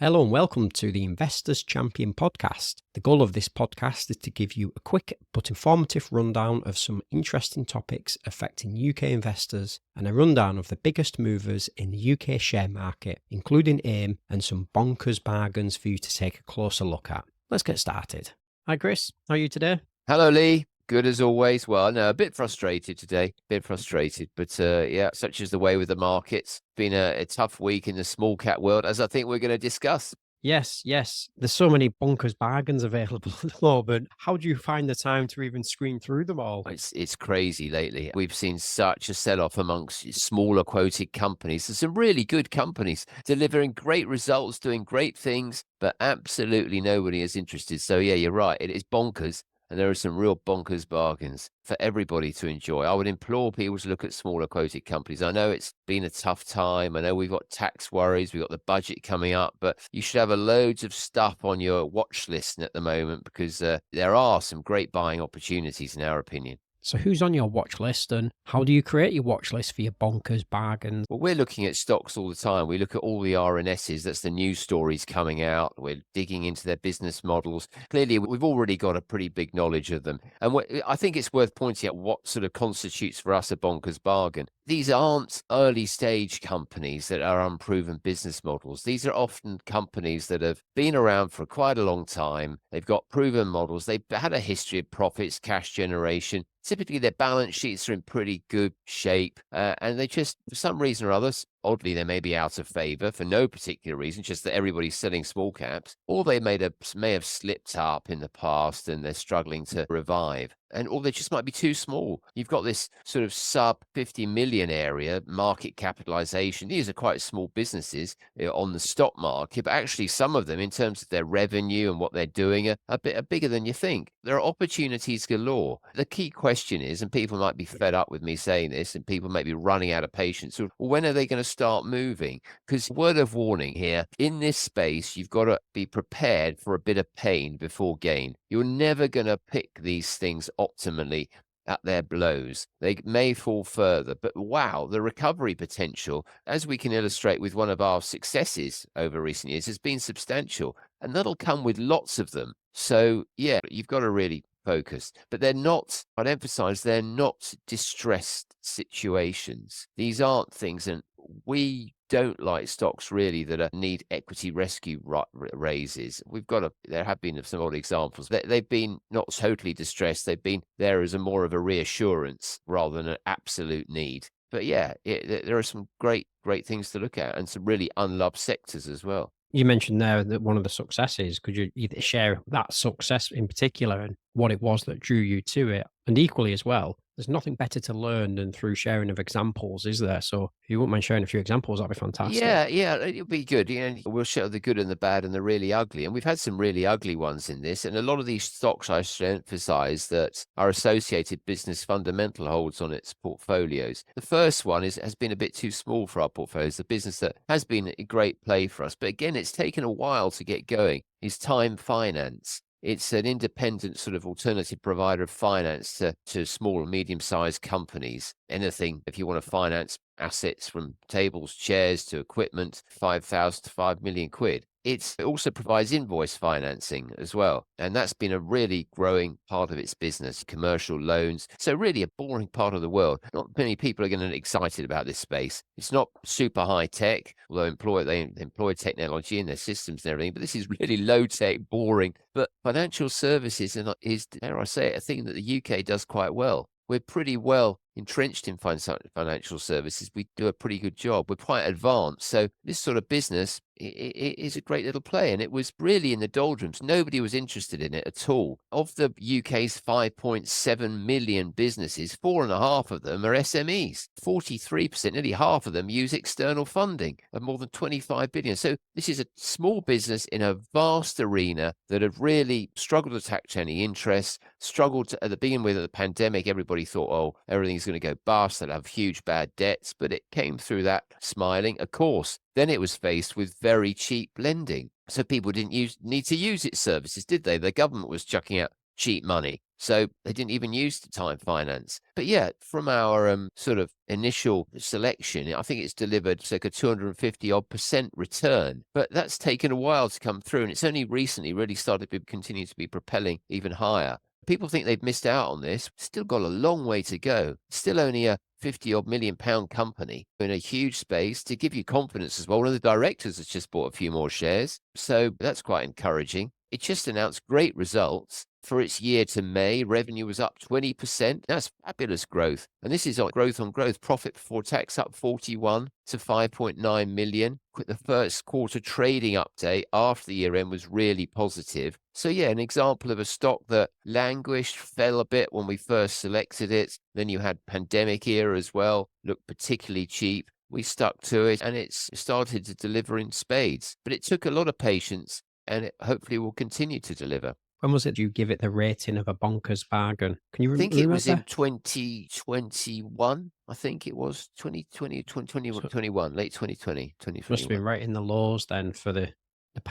Hello and welcome to the Investors Champion podcast. The goal of this podcast is to give you a quick but informative rundown of some interesting topics affecting UK investors and a rundown of the biggest movers in the UK share market, including AIM and some bonkers bargains for you to take a closer look at. Let's get started. Hi Chris, how are you today? Hello Lee, good as always. Well, no, a bit frustrated today, but yeah, such is the way with the markets. Been a tough week in the small cap world, as I think we're going to discuss. Yes. There's so many bonkers bargains available at the moment. How do you find the time to even screen through them all? It's crazy lately. We've seen such a sell-off amongst smaller quoted companies. There's some really good companies delivering great results, doing great things, but absolutely nobody is interested. So yeah, you're right. It is bonkers. And there are some real bonkers bargains for everybody to enjoy. I would implore people to look at smaller quoted companies. I know it's been a tough time. I know we've got tax worries. We've got the budget coming up, but you should have loads of stuff on your watch list at the moment because there are some great buying opportunities in our opinion. So who's on your watch list and how do you create your watch list for your bonkers bargains? Well, we're looking at stocks all the time. We look at all the RNSs. That's the news stories coming out. We're digging into their business models. Clearly, we've already got a pretty big knowledge of them. And I think it's worth pointing out what sort of constitutes for us a bonkers bargain. These aren't early stage companies that are unproven business models. These are often companies that have been around for quite a long time. They've got proven models. They've had a history of profits, cash generation. Typically, their balance sheets are in pretty good shape, and they just, for some reason or others, oddly, they may be out of favor for no particular reason, just that everybody's selling small caps, or they may have slipped up in the past and they're struggling to revive. Or they just might be too small. You've got this sort of sub 50 million area market capitalization. These are quite small businesses on the stock market, but actually some of them, in terms of their revenue and what they're doing, are bigger than you think. There are opportunities galore. The key question is, and people might be fed up with me saying this, and people may be running out of patience, well, when are they going to start moving? Because word of warning here, in this space, you've got to be prepared for a bit of pain before gain. You're never going to pick these things optimally at their blows. They may fall further, but wow, the recovery potential, as we can illustrate with one of our successes over recent years, has been substantial, and that'll come with lots of them. So yeah, you've got to really focus, but they're not, I'd emphasize, they're not distressed situations. These aren't things, and we don't like stocks really that need equity rescue raises. There have been some odd examples. They've been not totally distressed. They've been there as more of a reassurance rather than an absolute need. But yeah, there are some great things to look at and some really unloved sectors as well. You mentioned there that one of the successes, could you either share that success in particular and what it was that drew you to it? And equally as well, there's nothing better to learn than through sharing of examples, is there? So if you wouldn't mind sharing a few examples, that'd be fantastic. Yeah, it'll be good. We'll show the good and the bad and the really ugly. And we've had some really ugly ones in this. And a lot of these stocks, I should emphasize, that are associated business fundamental holds on its portfolios. The first one has been a bit too small for our portfolios. The business that has been a great play for us, but again, it's taken a while to get going, is Time Finance. It's an independent sort of alternative provider of finance to small and medium-sized companies. Anything, if you want to finance assets from tables, chairs to equipment, 5,000 to 5 million quid. It also provides invoice financing as well. And that's been a really growing part of its business, commercial loans. So really a boring part of the world. Not many people are going to be excited about this space. It's not super high tech, although they employ technology in their systems and everything. But this is really low tech, boring. But financial services is, dare I say it, a thing that the UK does quite well. We're pretty well entrenched in financial services. We do a pretty good job. We're quite advanced. So this sort of business is a great little play. And it was really in the doldrums. Nobody was interested in it at all. Of the UK's 5.7 million businesses, 4.5 of them are SMEs. 43%, nearly half of them, use external funding of more than 25 billion. So this is a small business in a vast arena that have really struggled to attract any interest, struggled to, at the beginning with the pandemic, everybody thought, oh, everything's going to go bust, they'll have huge bad debts, but it came through that smiling. Of course, then it was faced with very cheap lending. So people didn't need to use its services, did they? The government was chucking out cheap money. So they didn't even use the Time Finance. But yeah, from our sort of initial selection, I think it's delivered circa 250 odd percent return. But that's taken a while to come through, and it's only recently really started to continue to be propelling even higher. People think they've missed out on this. Still got a long way to go. Still only a 50 odd million pound company in a huge space. To give you confidence as well, one of the directors has just bought a few more shares. So that's quite encouraging. It just announced great results. For its year to May, revenue was up 20%. That's fabulous growth. And this is on growth. Profit before tax up 41 to 5.9 million. The first quarter trading update after the year end was really positive. So yeah, an example of a stock that languished, fell a bit when we first selected it. Then you had pandemic era as well, looked particularly cheap. We stuck to it and it's started to deliver in spades. But it took a lot of patience and it hopefully will continue to deliver. When was it you give it the rating of a bonkers bargain? Can you I think it was in remember? 2021. I think it was 2020, So 2021, late 2020, must have been 2021. right in the lows then for the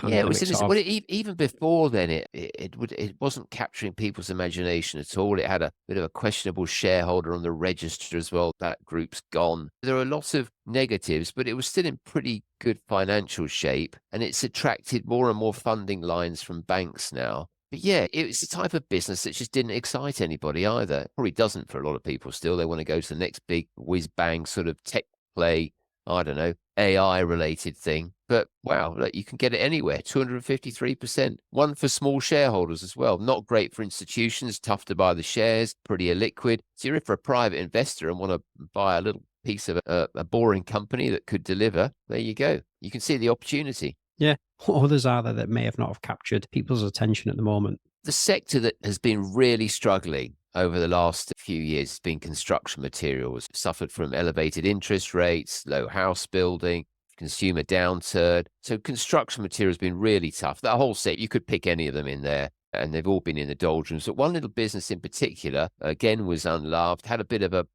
Yeah, it was pandemic in this, sort well, of. even before then, it wasn't capturing people's imagination at all. It had a bit of a questionable shareholder on the register as well. That group's gone. There are lots of negatives, but it was still in pretty good financial shape, and it's attracted more and more funding lines from banks now. But yeah, it's the type of business that just didn't excite anybody either. It probably doesn't for a lot of people still. They want to go to the next big whiz bang sort of tech play, I don't know, AI related thing. But wow, look, you can get it anywhere, 253%. One for small shareholders as well. Not great for institutions, tough to buy the shares, pretty illiquid. So if you're a private investor and want to buy a little piece of a boring company that could deliver, there you go. You can see the opportunity. Yeah. What others are there that may have not have captured people's attention at the moment? The sector that has been really struggling over the last few years has been construction materials. Suffered from elevated interest rates, low house building, consumer downturn. So construction materials has been really tough. That whole set, you could pick any of them in there, and they've all been in the doldrums. But one little business in particular, again, was unloved, had a bit of a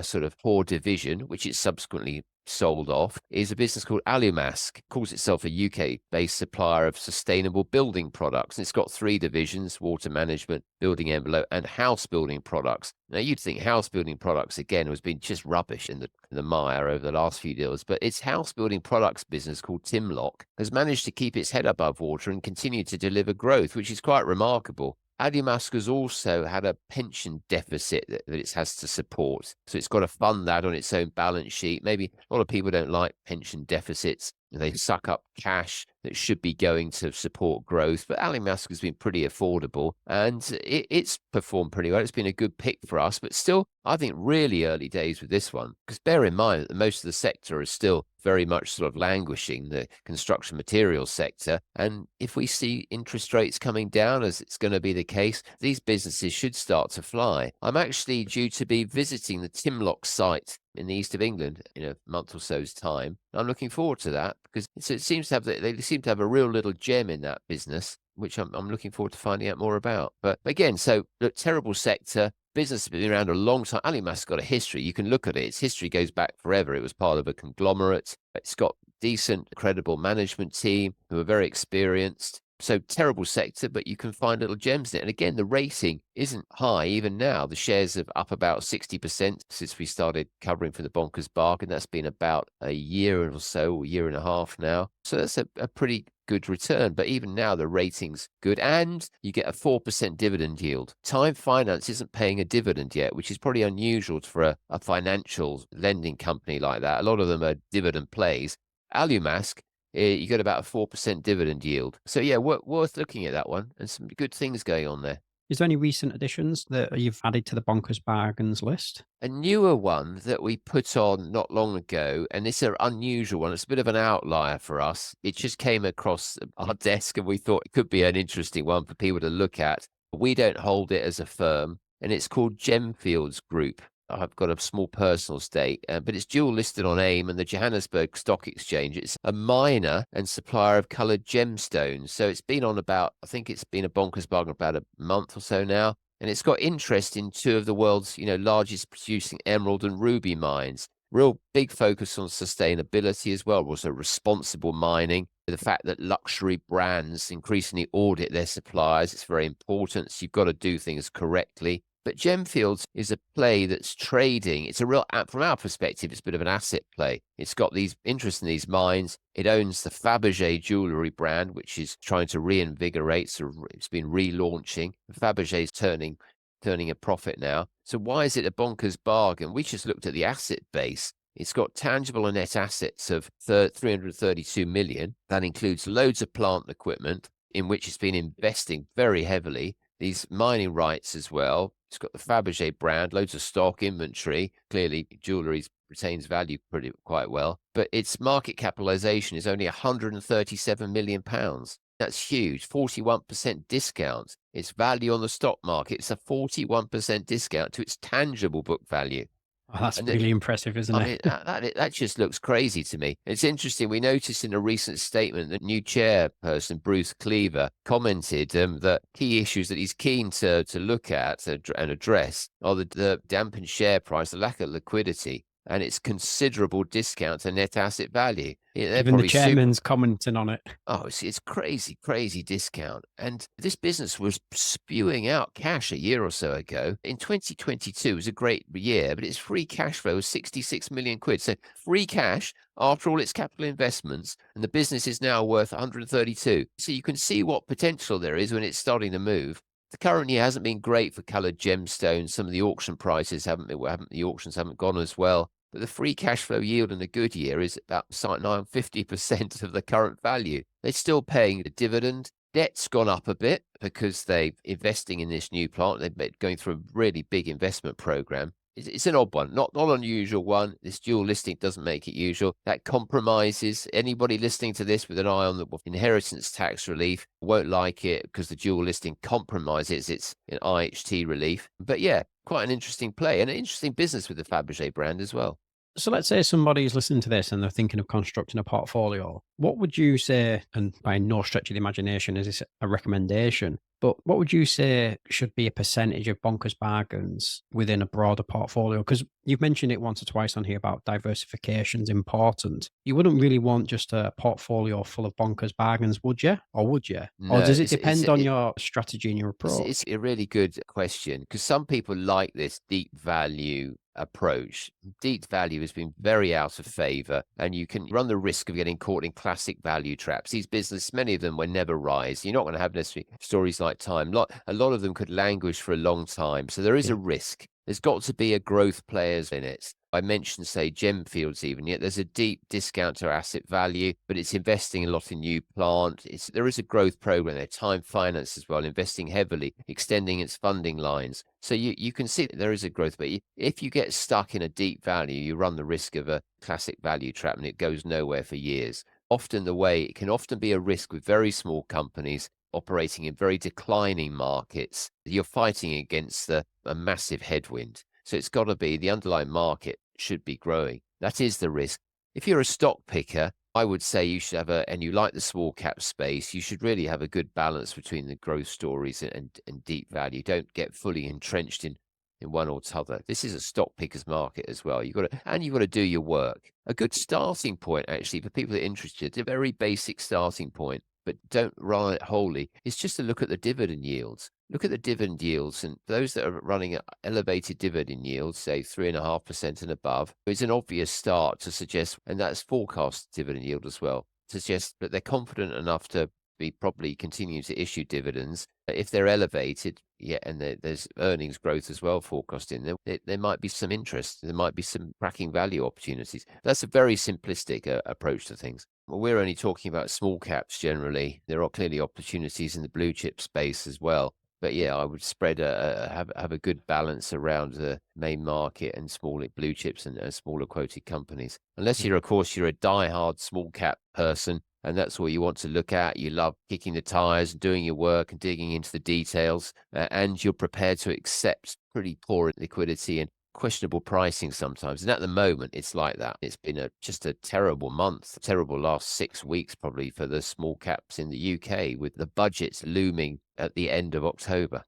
sort of poor division, which it subsequently sold off, is a business called Alumasc. Calls itself a UK-based supplier of sustainable building products. And it's got three divisions: water management, building envelope, and house building products. Now, you'd think house building products, again, has been just rubbish in the mire over the last few deals, but its house building products business called Timlock has managed to keep its head above water and continue to deliver growth, which is quite remarkable. Alumasc has also had a pension deficit that it has to support. So it's got to fund that on its own balance sheet. Maybe a lot of people don't like pension deficits. They suck up cash that should be going to support growth. But Alumasc has been pretty affordable and it's performed pretty well. It's been a good pick for us, but still, I think really early days with this one. Because bear in mind that most of the sector is still very much sort of languishing, the construction materials sector. And if we see interest rates coming down, as it's going to be the case, these businesses should start to fly. I'm actually due to be visiting the Timlock site in the east of England in a month or so's time. I'm looking forward to that because it seems to have they seem to have a real little gem in that business, which I'm looking forward to finding out more about. But again, so look, terrible sector. Business has been around a long time. Alumasc's got a history. You can look at it. Its history goes back forever. It was part of a conglomerate. It's got decent, credible management team who are very experienced. So terrible sector, but you can find little gems in it. And again, the rating isn't high even now. The shares are up about 60% since we started covering for the Bonkers bargain. That's been about a year or so, or year and a half now. So that's a pretty good return. But even now, the rating's good. And you get a 4% dividend yield. Time Finance isn't paying a dividend yet, which is probably unusual for a financial lending company like that. A lot of them are dividend plays. Alumasc, you get about a 4% dividend yield. So yeah, worth looking at that one, and some good things going on there. Is there any recent additions that you've added to the bonkers bargains list? A newer one that we put on not long ago, and it's an unusual one. It's a bit of an outlier for us. It just came across our desk and we thought it could be an interesting one for people to look at. We don't hold it as a firm, and it's called Gemfields Group. I've got a small personal stake, but it's dual listed on AIM and the Johannesburg Stock Exchange. It's a miner and supplier of coloured gemstones. So it's been on about, I think it's been a bonkers bargain about a month or so now. And it's got interest in two of the world's, largest producing emerald and ruby mines. Real big focus on sustainability as well, also responsible mining. The fact that luxury brands increasingly audit their suppliers, it's very important. So you've got to do things correctly. But Gemfields is a play that's trading. It's a real, from our perspective, it's a bit of an asset play. It's got these interest in these mines. It owns the Fabergé jewelry brand, which is trying to reinvigorate. So it's been relaunching. Fabergé is turning a profit now. So why is it a bonkers bargain? We just looked at the asset base. It's got tangible and net assets of 332 million. That includes loads of plant and equipment in which it's been investing very heavily. These mining rights as well. It's got the Fabergé brand, loads of stock, inventory. Clearly, jewelry retains value quite well. But its market capitalization is only 137 million pounds. That's huge. 41% discount. Its value on the stock market, it's a 41% discount to its tangible book value. Oh, that's And really impressive, isn't I it? mean, that just looks crazy to me. It's interesting. We noticed in a recent statement that new chairperson, Bruce Cleaver, commented that key issues that he's keen to look at and address are the dampened share price, the lack of liquidity, and its considerable discount to net asset value. Yeah, they're Even the probably super. chairman's commenting on it. Oh, it's crazy, crazy discount. And this business was spewing out cash a year or so ago. In 2022 was a great year, but its free cash flow was 66 million quid. So free cash after all its capital investments, and the business is now worth 132. So you can see what potential there is when it's starting to move. The current year hasn't been great for coloured gemstones. Some of the auction prices the auctions haven't gone as well. But the free cash flow yield in a good year is about 50% of the current value. They're still paying a dividend. Debt's gone up a bit because they're investing in this new plant. They're going through a really big investment program. It's an odd one, not unusual one. This dual listing doesn't make it usual. That compromises anybody listening to this with an eye on the inheritance tax relief won't like it because the dual listing compromises its IHT relief. But yeah, quite an interesting play and an interesting business with the Fabergé brand as well. So let's say somebody's listening to this and they're thinking of constructing a portfolio. What would you say, and by no stretch of the imagination is this a recommendation, but what would you say should be a percentage of bonkers bargains within a broader portfolio? Because you've mentioned it once or twice on here about diversification is important. You wouldn't really want just a portfolio full of bonkers bargains, would you? Or would you? Or No, does it depend on your strategy and your it's approach? a really good question because some people like this deep value approach. Deep value has been very out of favor, and you can run the risk of getting caught in classic value traps. These business, many of them will never rise. You're not going to have necessarily stories like Time. A lot of them could languish for a long time. So there is a Yeah. risk. There's got to be a growth players in it. I mentioned, say, Gemfields even, yet there's a deep discount to asset value, but it's investing a lot in new plant. There is a growth program there, Time Finance as well, investing heavily, extending its funding lines. So you can see that there is a growth, but if you get stuck in a deep value, you run the risk of a classic value trap and it goes nowhere for years. It can often be a risk with very small companies operating in very declining markets. You're fighting against a massive headwind. So it's got to be the underlying market should be growing. That is the risk. If you're a stock picker, I would say you should and you like the small cap space, you should really have a good balance between the growth stories and deep value. Don't get fully entrenched in one or t'other. This is a stock picker's market as well. You've got to do your work. A good starting point, actually, for people that are interested, a very basic starting point, but don't run it wholly, is just to look at the dividend yields. Look at the dividend yields, and those that are running at elevated dividend yields, say 3.5% and above, is an obvious start to suggest, and that's forecast dividend yield as well, suggest that they're confident enough to be probably continuing to issue dividends. If they're elevated, yeah, and there's earnings growth as well forecast in there might be some interest. There might be some cracking value opportunities. That's a very simplistic approach to things. Well, we're only talking about small caps generally. There are clearly opportunities in the blue chip space as well. But yeah, I would spread have a good balance around the main market and smaller blue chips and smaller quoted companies. Unless Yeah. of course, you're a diehard small cap person, and that's what you want to look at. You love kicking the tires and doing your work and digging into the details, and you're prepared to accept pretty poor liquidity and questionable pricing sometimes. And at the moment, it's like that. It's been just a terrible month, terrible last 6 weeks probably for the small caps in the UK, with the budgets looming at the end of October.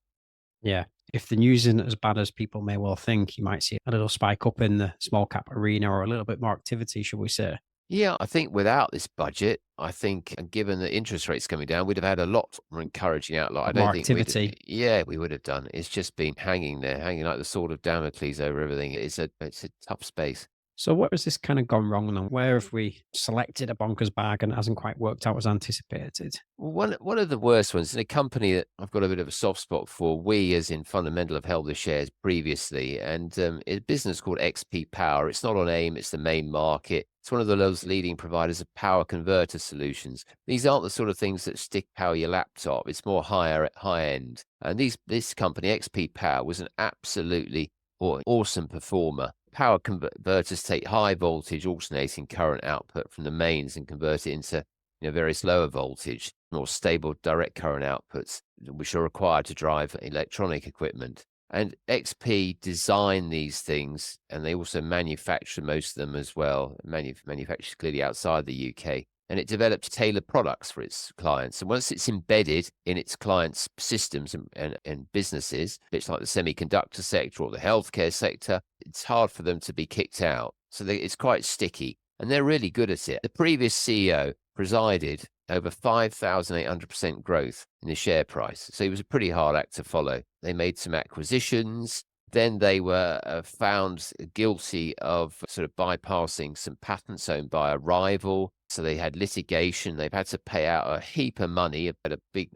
Yeah. If the news isn't as bad as people may well think, you might see a little spike up in the small cap arena or a little bit more activity, shall we say. Yeah, I think without this budget, I think, and given the interest rates coming down, we'd have had a lot more encouraging outlook. I don't More think activity. yeah, we would have done. It's just been hanging there, hanging like the sword of Damocles over everything. It's a tough space. So what has this kind of gone wrong then? Where have we selected a bonkers bag and it hasn't quite worked out as anticipated? Well, one of the worst ones, in a company that I've got a bit of a soft spot for, we as in Fundamental have held the shares previously, and it's a business called XP Power. It's not on AIM, it's the main market. It's one of the world's leading providers of power converter solutions. These aren't the sort of things that stick power your laptop. It's more high end. And this company, XP Power, was an absolutely awesome performer. Power converters take high voltage alternating current output from the mains and convert it into various lower voltage, more stable direct current outputs, which are required to drive electronic equipment. And XP design these things, and they also manufacture most of them as well. Manufactures clearly outside the UK. And it developed tailored products for its clients. And once it's embedded in its clients' systems and businesses, it's like the semiconductor sector or the healthcare sector, it's hard for them to be kicked out. So it's quite sticky. And they're really good at it. The previous CEO presided over 5,800% growth in the share price. So he was a pretty hard act to follow. They made some acquisitions. Then they were found guilty of sort of bypassing some patents owned by a rival. So they had litigation. They've had to pay out a heap of money,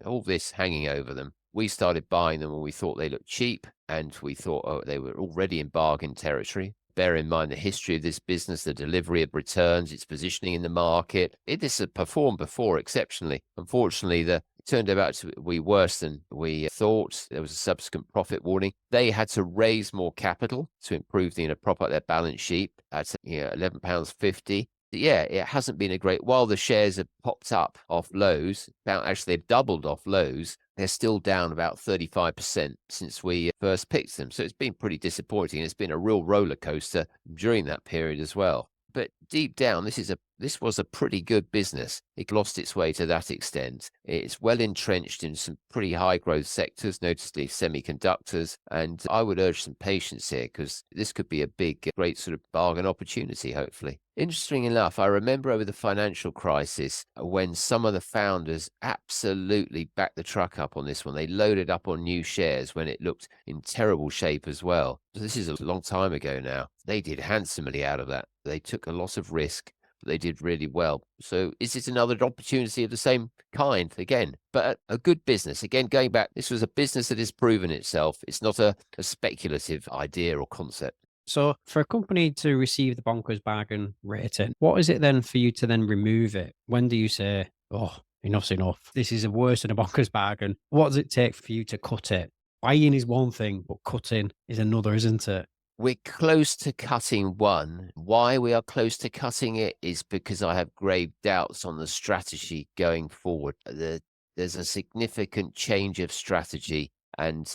all this hanging over them. We started buying them when we thought they looked cheap, and we thought they were already in bargain territory. Bear in mind the history of this business, the delivery of returns, its positioning in the market. This had performed before exceptionally. Unfortunately, it turned out to be worse than we thought. There was a subsequent profit warning. They had to raise more capital to improve prop up their balance sheet at £11.50. Yeah, it hasn't been a great. While the shares have popped up off lows, actually they've doubled off lows, they're still down about 35% since we first picked them. So it's been pretty disappointing. It's been a real roller coaster during that period as well. But deep down, this was a pretty good business. It lost its way to that extent. It's well entrenched in some pretty high growth sectors, notably semiconductors. And I would urge some patience here because this could be a great sort of bargain opportunity, hopefully. Interesting enough, I remember over the financial crisis when some of the founders absolutely backed the truck up on this one. They loaded up on new shares when it looked in terrible shape as well. So this is a long time ago now. They did handsomely out of that. They took a lot of risk, but they did really well. So is it another opportunity of the same kind again? But a good business. Again, going back, this was a business that has proven itself. It's not a speculative idea or concept. So for a company to receive the bonkers bargain rating, what is it then for you to then remove it? When do you say, oh, enough's enough? This is worse than a bonkers bargain. What does it take for you to cut it? Buying is one thing, but cutting is another, isn't it? We're close to cutting one. Why we are close to cutting it is because I have grave doubts on the strategy going forward. There's a significant change of strategy, and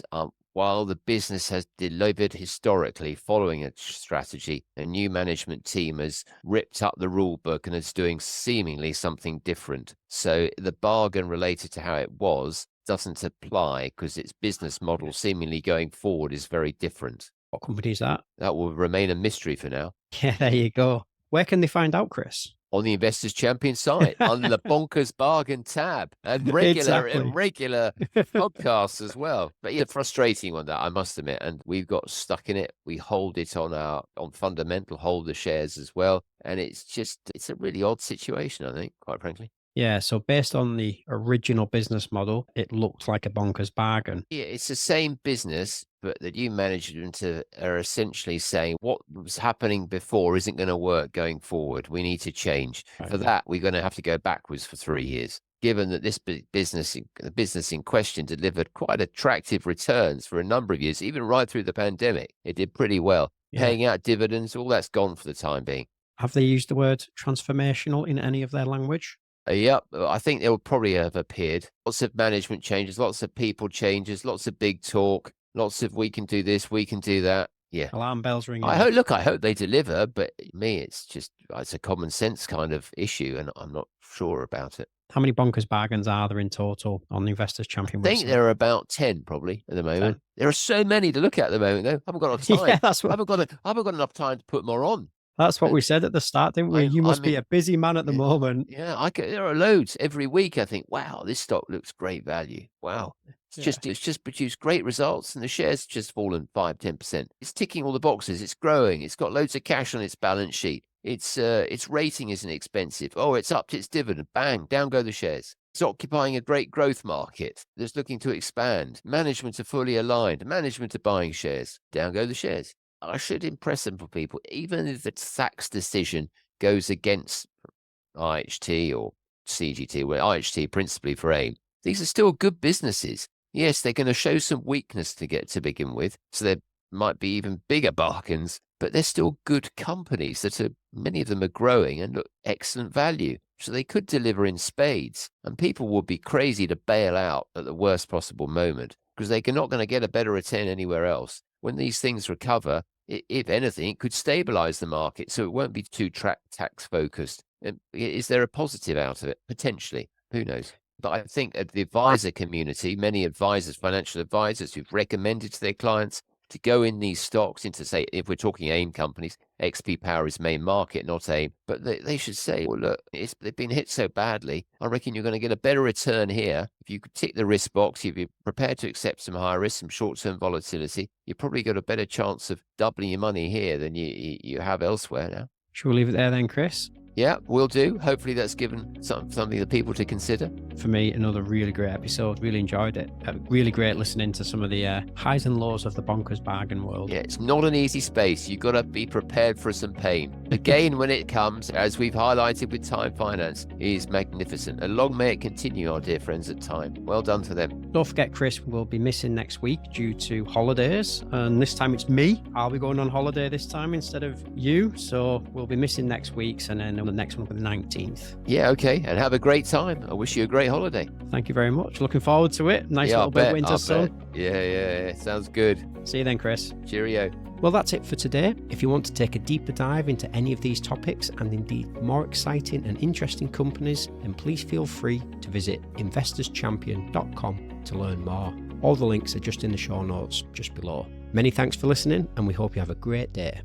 while the business has delivered historically following a strategy, a new management team has ripped up the rule book and is doing seemingly something different. So the bargain related to how it was doesn't apply because its business model seemingly going forward is very different. What company is that? That will remain a mystery for now. Yeah, there you go. Where can they find out, Chris? On the Investors Champion site, under the Bonkers Bargain tab, and regular podcasts as well. But yeah, frustrating one that I must admit. And we've got stuck in it. We hold it on Fundamental, hold the shares as well. And it's a really odd situation, I think, quite frankly. Yeah, so based on the original business model, it looked like a bonkers bargain. Yeah, it's the same business, but the new management are essentially saying what was happening before isn't going to work going forward. We need to change. Right. For that, we're going to have to go backwards for 3 years. Given that the business in question delivered quite attractive returns for a number of years, even right through the pandemic, it did pretty well. Yeah. Paying out dividends, all that's gone for the time being. Have they used the word transformational in any of their language? Yep, I think they will probably have appeared. Lots of management changes, lots of people changes, lots of big talk, lots of we can do this, we can do that. Yeah. Alarm bells ringing. I hope they deliver, but me, it's a common sense kind of issue, and I'm not sure about it. How many bonkers bargains are there in total on the Investors Champion website? I think there are about 10 probably at the moment. 10. There are so many to look at the moment, though. I haven't got enough time. Yeah, that's what... I haven't got enough time to put more on. That's what we said at the start, didn't we? You must be a busy man at the moment. Yeah, there are loads every week. I think, wow, this stock looks great value. Wow. It's just produced great results, and the shares just fallen 5-10%. It's ticking all the boxes. It's growing. It's got loads of cash on its balance sheet. Its rating isn't expensive. Oh, it's upped its dividend. Bang, down go the shares. It's occupying a great growth market that's looking to expand. Management are fully aligned. Management are buying shares. Down go the shares. I should impress them for people, even if the tax decision goes against IHT or CGT, well, IHT principally for AIM. These are still good businesses. Yes, they're going to show some weakness to begin with, so there might be even bigger bargains, but they're still good companies many of them are growing and look excellent value. So they could deliver in spades, and people would be crazy to bail out at the worst possible moment because they're not going to get a better return anywhere else. When these things recover, if anything, it could stabilize the market, so it won't be too tax focused. Is there a positive out of it? Potentially. Who knows? But I think the advisor community, many advisors, financial advisors who've recommended to their clients to go in these stocks into, say, if we're talking AIM companies, XP Power is main market, not AIM. But they should say, well, look, they've been hit so badly. I reckon you're going to get a better return here. If you could tick the risk box, if you're prepared to accept some higher risk, some short-term volatility, you've probably got a better chance of doubling your money here than you have elsewhere now. Should we leave it there then, Chris? Yeah, we'll do. Hopefully that's given something for people to consider. For me, another really great episode. Really enjoyed it. Really great listening to some of the highs and lows of the bonkers bargain world. Yeah, it's not an easy space. You've got to be prepared for some pain. Again, when it comes, as we've highlighted with Time Finance, is magnificent. And long may it continue, our dear friends at Time. Well done to them. Don't forget, Chris will be missing next week due to holidays. And this time it's me. I'll be going on holiday this time instead of you. So we'll be missing next week's, and then the next one will be the 19th. Yeah, okay. And have a great time. I wish you a great holiday. Thank you very much. Looking forward to it. Nice little bit of winter sun. Yeah. Sounds good. See you then, Chris. Cheerio. Well, that's it for today. If you want to take a deeper dive into any of these topics and indeed more exciting and interesting companies, then please feel free to visit investorschampion.com to learn more. All the links are just in the show notes just below. Many thanks for listening, and we hope you have a great day.